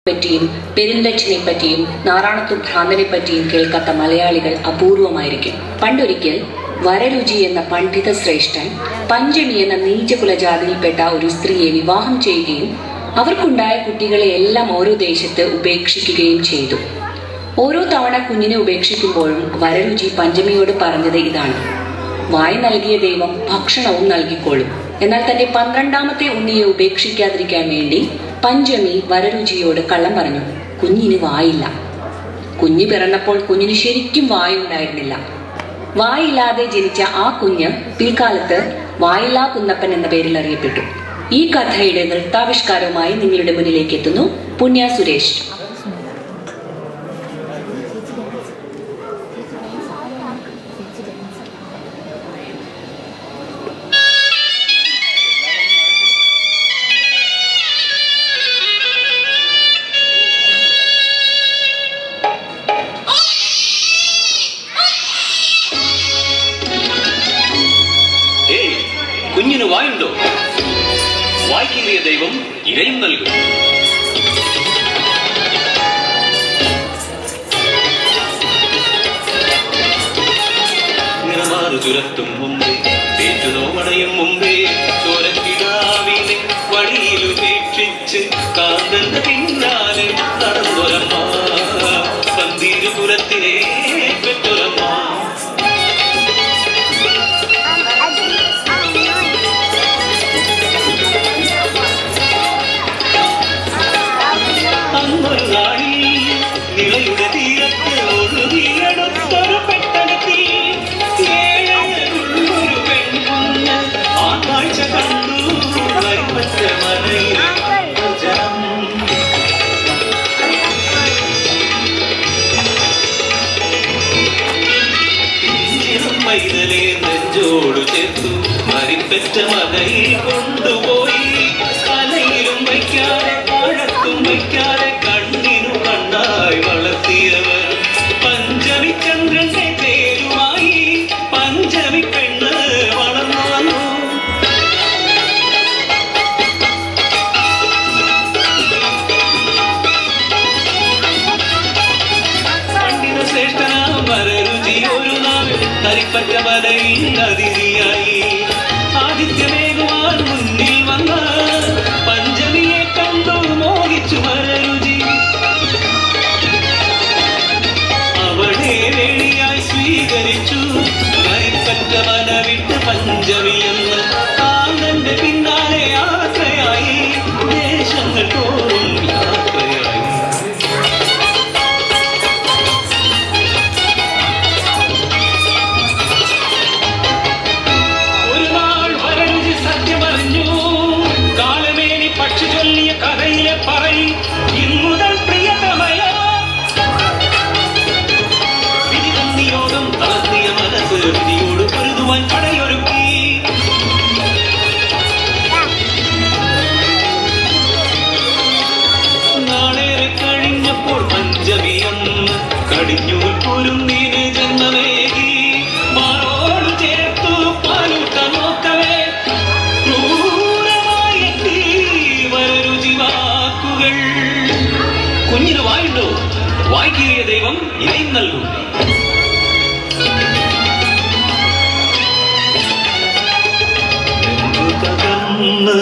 പറ്റിയും പെരുന്തച്ഛനെ പറ്റിയും നാറാണത്തു ഭ്രാന്തനെ പറ്റിയും കേൾക്കാത്ത മലയാളികൾ അപൂർവമായിരിക്കും. പണ്ടൊരിക്കൽ വരരുചി എന്ന പണ്ഡിത ശ്രേഷ്ഠൻ പഞ്ചമി എന്ന നീചകുലജാതിയിൽപ്പെട്ട ഒരു സ്ത്രീയെ വിവാഹം ചെയ്യുകയും അവർക്കുണ്ടായ കുട്ടികളെ എല്ലാം ഓരോ ദേശത്ത് ഉപേക്ഷിക്കുകയും ചെയ്തു. ഓരോ തവണ കുഞ്ഞിനെ ഉപേക്ഷിക്കുമ്പോഴും വരരുചി പഞ്ചമിയോട് പറഞ്ഞത് ഇതാണ്: വായ് നൽകിയ ദൈവം ഭക്ഷണവും നൽകിക്കോളും. എന്നാൽ തന്റെ 12ാമത്തെ ഉണ്ണിയെ ഉപേക്ഷിക്കാതിരിക്കാൻ വേണ്ടി പഞ്ചമി വരരുചിയോട് കള്ളം പറഞ്ഞു. കുഞ്ഞിന് വായില്ല. കുഞ്ഞ് പിറന്നപ്പോൾ കുഞ്ഞിന് ശരിക്കും വായുണ്ടായിരുന്നില്ല. വായില്ലാതെ ജനിച്ച ആ കുഞ്ഞ് പിൽക്കാലത്ത് വായില്ലാ കുന്നപ്പൻ എന്ന പേരിൽ അറിയപ്പെട്ടു. ഈ കഥയുടെ നൃത്താവിഷ്കാരവുമായി നിങ്ങളുടെ മുന്നിലേക്ക് എത്തുന്നു പുണ്യ സുരേഷ്. കുഞ്ഞിന് വായുണ്ടോ? വായ്ക്കേറിയ ദൈവം ഇരയും നൽകും. നിറമാറു ചുരത്തും മുമ്പേ പേറ്റുനോമണയും മുമ്പേ ചോരക്കിടാവിനെ വഴിയിലുപേക്ഷിച്ച് കാന്തന്റെ പിന്നാലെ നടന്നൊരമ്മ, പന്തീരുപുരത്തിനെ പെറ്റൊരമ്മ. നിളയുടെ തീരത്ത് ഒഴുകിയെടുത്തൊരു പെട്ടകത്തിൽ ഏഴൊരു പെൺകുഞ്ഞ് ആ കാഴ്ച കണ്ടു. വരിപ്പറ്റ മലയിലെ ജനം പിഞ്ചിറും മൈതലെ നെഞ്ചോടു ചേർത്തു വരിപ്പറ്റ മലയിൽ കൊണ്ടുപോയി. കലയിലും വയ്ക്കാതെ ആഴത്തും വയ്ക്കാതെ കണ്ണിനു കണ്ണായി വളർത്തിയവർ പഞ്ചമി ചന്ദ്രന്റെ പേരുമായി പഞ്ചമി പെണ്ണ് വളർന്നു വന്നു. പണ്ഡിത ശ്രേഷ്ഠനാം വരരുചി ഒരു നാൾ കരിപ്പറ്റ വലയിൽ അതിഥിയായി. ആദിത്യമേകുവാൻ മുന്നിൽ വന്ന പഞ്ചമിയെ കണ്ടു മോഹിച്ചു വരരുചി. അവളെ വേണിയായി സ്വീകരിച്ചു. കരിപ്പറ്റ വല വിട്ട് പഞ്ചമി എന്ന് കാന്തന്റെ പിന്നാലെ യാത്രയായി. ദേശങ്ങൾ തോറും യാത്രയായി. ഒരു നാൾ വരരുചി സത്യമറിഞ്ഞു. കാലമേനി പക്ഷി ചൊല്ലിയ കഥയിലെ പറയും ഇന്നുതൽ പ്രിയതമയ വിധി നിയോഗം തളർത്തിയ മനസ്സ് വിധിയോട് പൊരുതുവാൻ പടയൊരുക്കി. നാളേറെ കഴിഞ്ഞപ്പോൾ പഞ്ചമിയൊന്ന് കടിഞ്ഞു പൊരുന്നീന് ജന്മമേകി. മാറോട് ചേർത്തു പാലൂട്ട നോക്കവേ ക്രൂരമായി വരരുചി വാക്കുകൾ. കുഞ്ഞിന് വായുണ്ടോ? വായ്ക്കേറിയ ദൈവം ഇരയും നൽകും. തകർന്ന്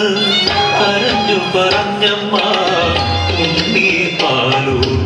കരഞ്ഞു പറഞ്ഞമ്മ ഉണ്ണി പാലൂട്ടി.